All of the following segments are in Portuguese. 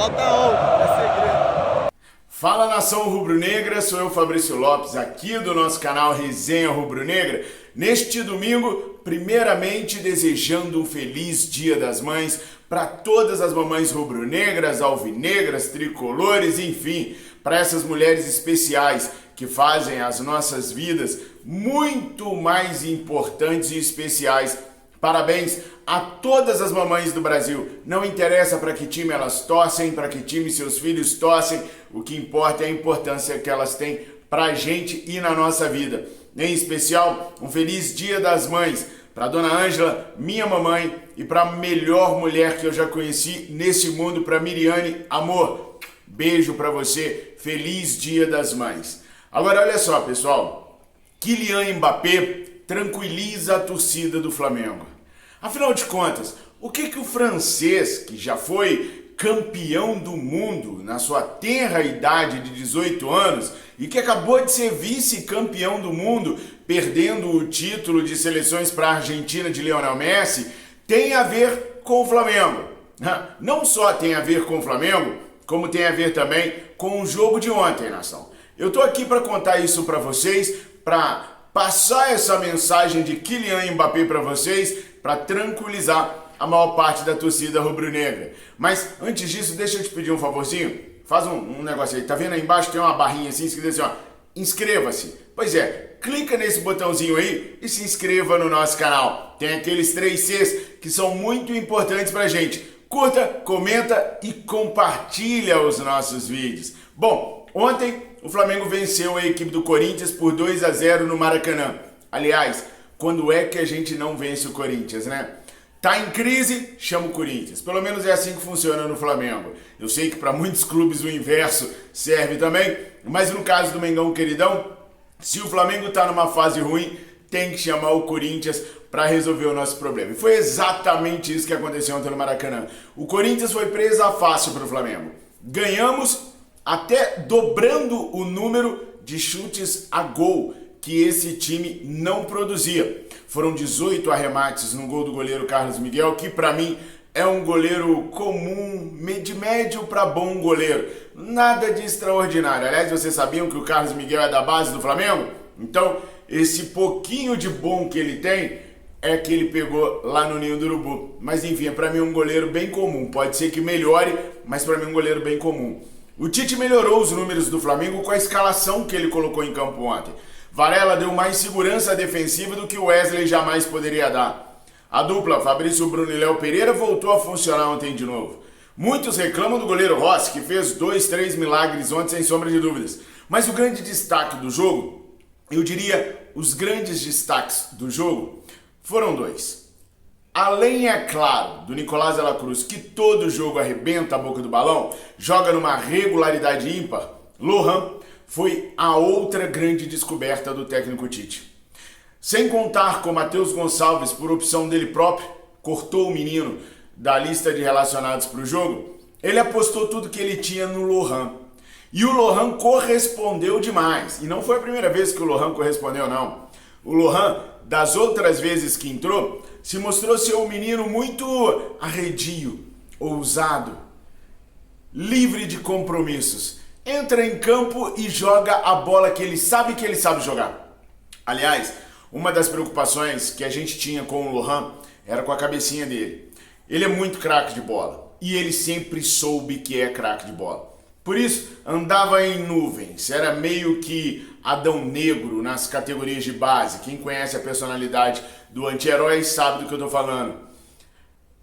Falta um, é segredo. Fala nação rubro-negra, sou eu Fabrício Lopes aqui do nosso canal Resenha Rubro-Negra. Neste domingo, primeiramente desejando um feliz Dia das Mães para todas as mamães rubro-negras, alvinegras, tricolores, enfim, para essas mulheres especiais que fazem as nossas vidas muito mais importantes e especiais. Parabéns a todas as mamães do Brasil. Não interessa para que time elas torcem, para que time seus filhos torcem, o que importa é a importância que elas têm pra gente e na nossa vida. Em especial, um feliz Dia das Mães para Dona Ângela, minha mamãe, e para a melhor mulher que eu já conheci nesse mundo, para Miriane. Amor, beijo para você, feliz Dia das Mães. Agora olha só, pessoal, Kylian Mbappé tranquiliza a torcida do Flamengo. Afinal de contas, o que o francês, que já foi campeão do mundo na sua tenra idade de 18 anos e que acabou de ser vice-campeão do mundo, perdendo o título de seleções para a Argentina de Lionel Messi, tem a ver com o Flamengo? Não só tem a ver com o Flamengo, como tem a ver também com o jogo de ontem, nação. Eu tô aqui para contar isso para vocês, para passar essa mensagem de Kylian Mbappé para vocês, para tranquilizar a maior parte da torcida rubro-negra. Mas antes disso, deixa eu te pedir um favorzinho. Faz um negócio aí. Tá vendo aí embaixo? Tem uma barrinha assim, escrita assim, ó. Inscreva-se. Pois é, clica nesse botãozinho aí e se inscreva no nosso canal. Tem aqueles 3 Cs que são muito importantes pra gente. Curta, comenta e compartilha os nossos vídeos. Bom, ontem o Flamengo venceu a equipe do Corinthians por 2-0 no Maracanã. Aliás, quando é que a gente não vence o Corinthians, né? Tá em crise, chama o Corinthians. Pelo menos é assim que funciona no Flamengo. Eu sei que para muitos clubes o inverso serve também, mas no caso do Mengão queridão, se o Flamengo tá numa fase ruim, tem que chamar o Corinthians para resolver o nosso problema. E foi exatamente isso que aconteceu ontem no Maracanã. O Corinthians foi presa fácil para o Flamengo. Ganhamos até dobrando o número de chutes a gol que esse time não produzia. Foram 18 arremates no gol do goleiro Carlos Miguel, que para mim é um goleiro comum, de médio para bom goleiro. Nada de extraordinário. Aliás, vocês sabiam que o Carlos Miguel é da base do Flamengo? Então, esse pouquinho de bom que ele tem é que ele pegou lá no Ninho do Urubu. Mas enfim, para mim é um goleiro bem comum. Pode ser que melhore, mas para mim é um goleiro bem comum. O Tite melhorou os números do Flamengo com a escalação que ele colocou em campo ontem. Varela deu mais segurança defensiva do que o Wesley jamais poderia dar. A dupla Fabrício Bruno e Léo Pereira voltou a funcionar ontem de novo. Muitos reclamam do goleiro Rossi, que fez 2, 3 milagres ontem sem sombra de dúvidas. Mas o grande destaque do jogo, eu diria os grandes destaques do jogo, foram 2. Além, é claro, do Nicolás de la Cruz, que todo jogo arrebenta a boca do balão, joga numa regularidade ímpar, Lohan foi a outra grande descoberta do técnico Tite. Sem contar com Matheus Gonçalves, por opção dele próprio, cortou o menino da lista de relacionados para o jogo, ele apostou tudo que ele tinha no Lohan. E o Lohan correspondeu demais. E não foi a primeira vez que o Lohan correspondeu, não. O Lohan, das outras vezes que entrou, se mostrou ser um menino muito arredio, ousado, livre de compromissos. Entra em campo e joga a bola que ele sabe jogar. Aliás, uma das preocupações que a gente tinha com o Lohan era com a cabecinha dele. Ele é muito craque de bola e ele sempre soube que é craque de bola. Por isso, andava em nuvens, era meio que Adão Negro nas categorias de base. Quem conhece a personalidade do anti-herói sabe do que eu tô falando.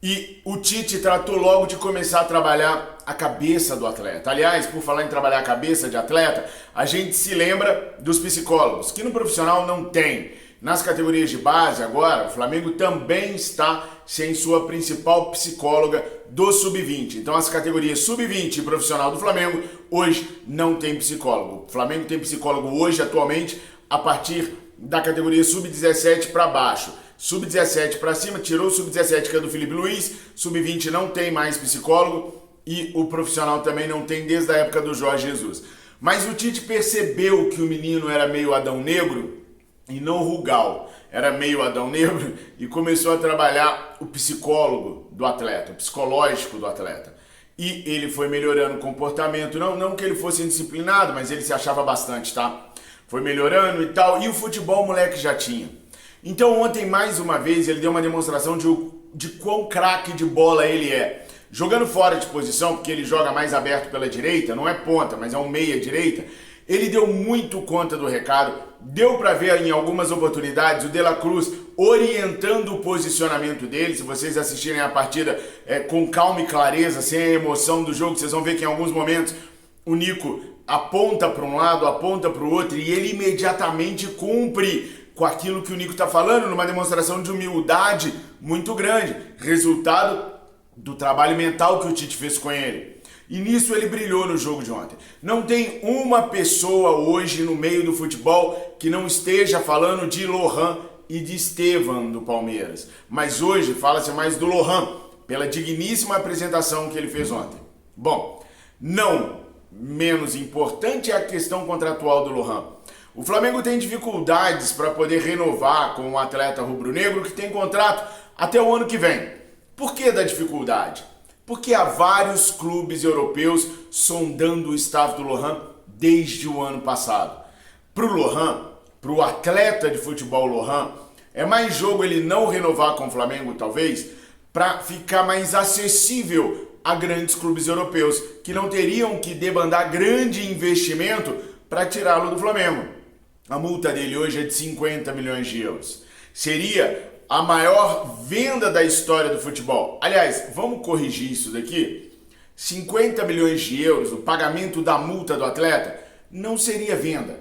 E o Tite tratou logo de começar a trabalhar a cabeça do atleta. Aliás, por falar em trabalhar a cabeça de atleta, a gente se lembra dos psicólogos, que no profissional não tem. Nas categorias de base agora, o Flamengo também está sem sua principal psicóloga do Sub-20. Então as categorias Sub-20 e profissional do Flamengo hoje não tem psicólogo. O Flamengo tem psicólogo hoje, atualmente, a partir da categoria Sub-17 para baixo. Sub-17 para cima, tirou o Sub-17 que é do Felipe Luiz, Sub-20 não tem mais psicólogo e o profissional também não tem desde a época do Jorge Jesus. Mas o Tite percebeu que o menino era meio Adão Negro e não Rugal, era meio Adão Negro e começou a trabalhar o psicólogo do atleta, o psicológico do atleta. e ele foi melhorando o comportamento. Não que ele fosse indisciplinado, mas ele se achava bastante, tá? Foi melhorando e tal, e o futebol o moleque já tinha. Então ontem, mais uma vez, ele deu uma demonstração de quão craque de bola ele é. Jogando fora de posição, porque ele joga mais aberto pela direita, não é ponta, mas é um meia-direita, ele deu muito conta do recado. Deu para ver em algumas oportunidades o De La Cruz orientando o posicionamento dele. Se vocês assistirem a partida com calma e clareza, sem a emoção do jogo, vocês vão ver que em alguns momentos o Nico aponta para um lado, aponta para o outro, e ele imediatamente cumpre com aquilo que o Nico está falando, numa demonstração de humildade muito grande. Resultado do trabalho mental que o Tite fez com ele. E nisso ele brilhou no jogo de ontem. Não tem uma pessoa hoje no meio do futebol que não esteja falando de Lohan e de Estevan do Palmeiras. Mas hoje fala-se mais do Lohan, pela digníssima apresentação que ele fez ontem. Bom, não menos importante é a questão contratual do Lohan. O Flamengo tem dificuldades para poder renovar com um atleta rubro-negro que tem contrato até o ano que vem. Por que da dificuldade? Porque há vários clubes europeus sondando o staff do Lohan desde o ano passado. Para o Lohan, para o atleta de futebol Lohan, é mais jogo ele não renovar com o Flamengo, talvez, para ficar mais acessível a grandes clubes europeus, que não teriam que debandar grande investimento para tirá-lo do Flamengo. A multa dele hoje é de 50 milhões de euros. Seria a maior venda da história do futebol. Aliás, vamos corrigir isso daqui. 50 milhões de euros, o pagamento da multa do atleta, não seria venda,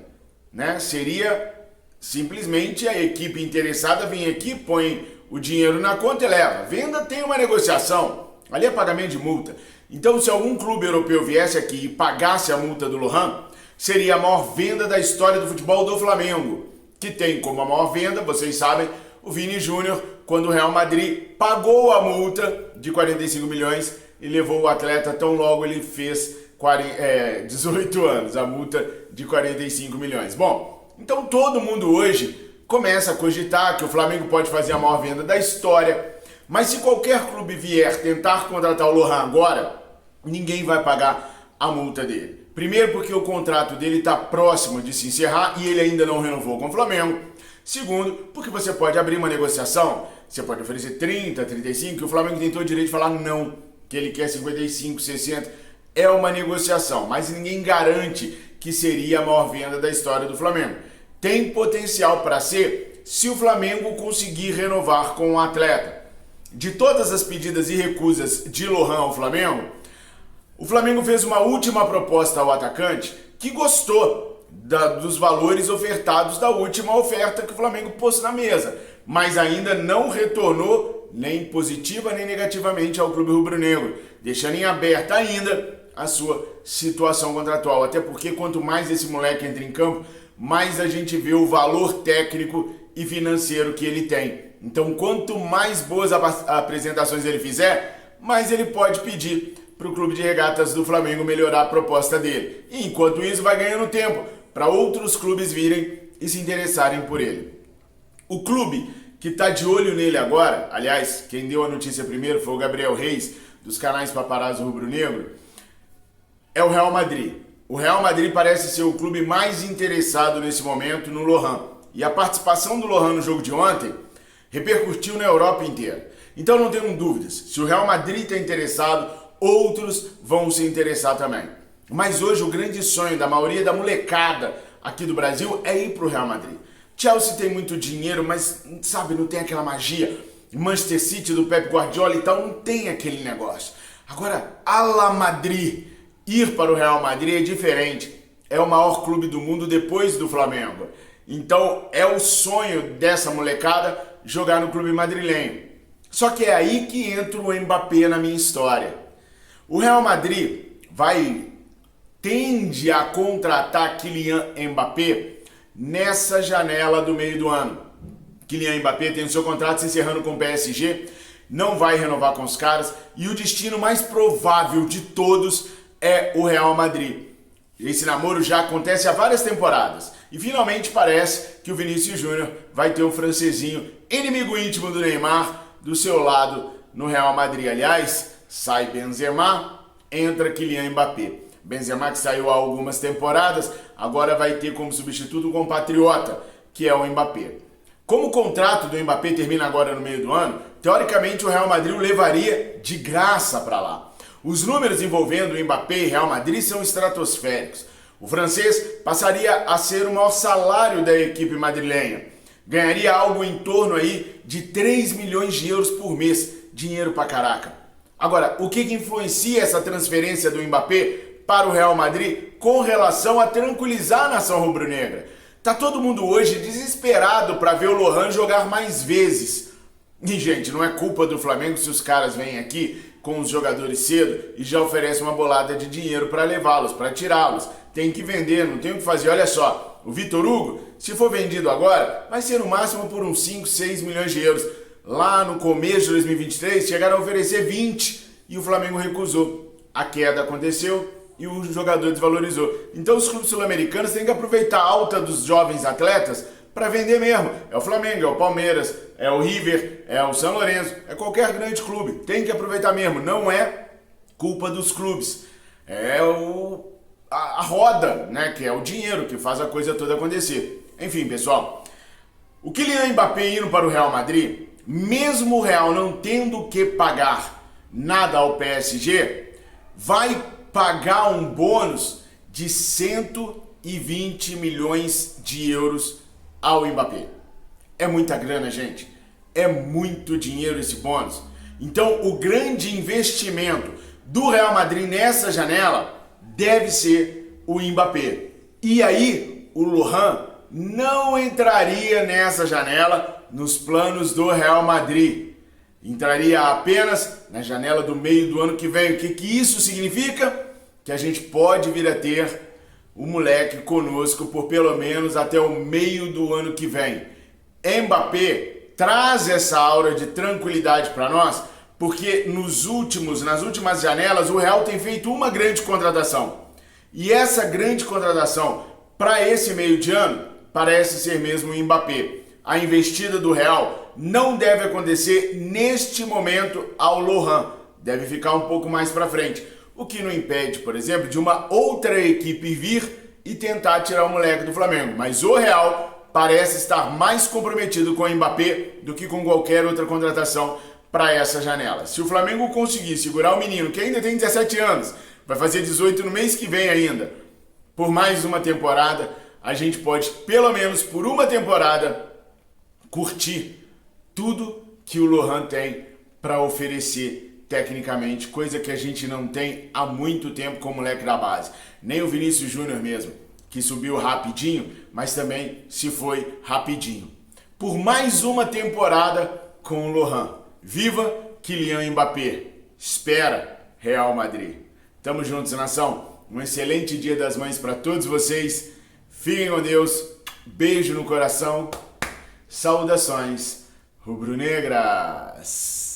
né? Seria simplesmente a equipe interessada vir aqui, põe o dinheiro na conta e leva. Venda tem uma negociação, ali é pagamento de multa. Então, se algum clube europeu viesse aqui e pagasse a multa do Lohan, seria a maior venda da história do futebol do Flamengo, que tem como a maior venda, vocês sabem, o Vini Júnior, quando o Real Madrid pagou a multa de 45 milhões e levou o atleta tão logo ele fez 18 anos, a multa de 45 milhões. Bom, então todo mundo hoje começa a cogitar que o Flamengo pode fazer a maior venda da história, mas se qualquer clube vier tentar contratar o Lohan agora, ninguém vai pagar a multa dele. Primeiro porque o contrato dele está próximo de se encerrar e ele ainda não renovou com o Flamengo. Segundo, porque você pode abrir uma negociação, você pode oferecer 30, 35, que o Flamengo tem todo o direito de falar não, que ele quer 55, 60, é uma negociação, mas ninguém garante que seria a maior venda da história do Flamengo. Tem potencial para ser se o Flamengo conseguir renovar com o atleta. De todas as pedidas e recusas de Lohan ao Flamengo, o Flamengo fez uma última proposta ao atacante que gostou dos valores ofertados da última oferta que o Flamengo pôs na mesa, mas ainda não retornou nem positiva nem negativamente ao clube rubro-negro, deixando em aberto ainda a sua situação contratual, até porque quanto mais esse moleque entra em campo, mais a gente vê o valor técnico e financeiro que ele tem. Então, quanto mais boas apresentações ele fizer, mais ele pode pedir para o clube de regatas do Flamengo melhorar a proposta dele. E enquanto isso, vai ganhando tempo para outros clubes virem e se interessarem por ele. O clube que está de olho nele agora, aliás, quem deu a notícia primeiro foi o Gabriel Reis, dos canais Paparazzo Rubro Negro, é o Real Madrid. O Real Madrid parece ser o clube mais interessado nesse momento no Lohan. E a participação do Lohan no jogo de ontem repercutiu na Europa inteira. Então não tenham dúvidas, se o Real Madrid está interessado, outros vão se interessar também. Mas hoje o grande sonho da maioria da molecada aqui do Brasil é ir para o Real Madrid. Chelsea tem muito dinheiro, mas sabe, não tem aquela magia. Manchester City do Pep Guardiola e tal, não tem aquele negócio. Agora, a Madrid, ir para o Real Madrid é diferente. É o maior clube do mundo depois do Flamengo. Então é o sonho dessa molecada jogar no clube madrilenho. Só que é aí que entra o Mbappé na minha história. O Real Madrid tende a contratar Kylian Mbappé nessa janela do meio do ano. Kylian Mbappé tem o seu contrato se encerrando com o PSG, não vai renovar com os caras e o destino mais provável de todos é o Real Madrid. Esse namoro já acontece há várias temporadas e finalmente parece que o Vinícius Júnior vai ter um francesinho, inimigo íntimo do Neymar, do seu lado no Real Madrid. Aliás, sai Benzema, entra Kylian Mbappé. Benzema, que saiu há algumas temporadas, agora vai ter como substituto um compatriota, que é o Mbappé. Como o contrato do Mbappé termina agora no meio do ano, teoricamente o Real Madrid o levaria de graça para lá. Os números envolvendo o Mbappé e Real Madrid são estratosféricos. O francês passaria a ser o maior salário da equipe madrilenha. Ganharia algo em torno aí de 3 milhões de euros por mês. Dinheiro pra caraca. Agora, o que influencia essa transferência do Mbappé para o Real Madrid com relação a tranquilizar a nação rubro-negra? Tá todo mundo hoje desesperado para ver o Lohan jogar mais vezes. E, gente, não é culpa do Flamengo se os caras vêm aqui com os jogadores cedo e já oferecem uma bolada de dinheiro para levá-los, para tirá-los. Tem que vender, não tem o que fazer. Olha só, o Vitor Hugo, se for vendido agora, vai ser no máximo por uns 5, 6 milhões de euros. Lá no começo de 2023, chegaram a oferecer 20 e o Flamengo recusou. A queda aconteceu e o jogador desvalorizou. Então os clubes sul-americanos têm que aproveitar a alta dos jovens atletas para vender mesmo. É o Flamengo, é o Palmeiras, é o River, é o São Lourenço, é qualquer grande clube. Tem que aproveitar mesmo, não é culpa dos clubes. É a roda, né, que é o dinheiro que faz a coisa toda acontecer. Enfim, pessoal, o Kylian Mbappé indo para o Real Madrid, mesmo o Real não tendo que pagar nada ao PSG, vai pagar um bônus de 120 milhões de euros ao Mbappé. É muita grana, gente. É muito dinheiro esse bônus. Então, o grande investimento do Real Madrid nessa janela deve ser o Mbappé. E aí, o Lohan não entraria nessa janela nos planos do Real Madrid. Entraria apenas na janela do meio do ano que vem. O que isso significa? Que a gente pode vir a ter o moleque conosco por pelo menos até o meio do ano que vem. Mbappé traz essa aura de tranquilidade para nós, porque nas últimas janelas o Real tem feito uma grande contratação. E essa grande contratação para esse meio de ano parece ser mesmo o Mbappé. A investida do Real não deve acontecer neste momento ao Lohan, deve ficar um pouco mais para frente. O que não impede, por exemplo, de uma outra equipe vir e tentar tirar o moleque do Flamengo. Mas o Real parece estar mais comprometido com o Mbappé do que com qualquer outra contratação para essa janela. Se o Flamengo conseguir segurar o menino, que ainda tem 17 anos, vai fazer 18 no mês que vem ainda, por mais uma temporada, a gente pode, pelo menos por uma temporada, curtir tudo que o Lohan tem para oferecer tecnicamente, coisa que a gente não tem há muito tempo com o moleque da base. Nem o Vinícius Júnior mesmo, que subiu rapidinho, mas também se foi rapidinho. Por mais uma temporada com o Lohan. Viva Kylian Mbappé. Espera Real Madrid. Tamo juntos, nação. Um excelente Dia das Mães para todos vocês. Fiquem com Deus. Beijo no coração. Saudações rubro-negras.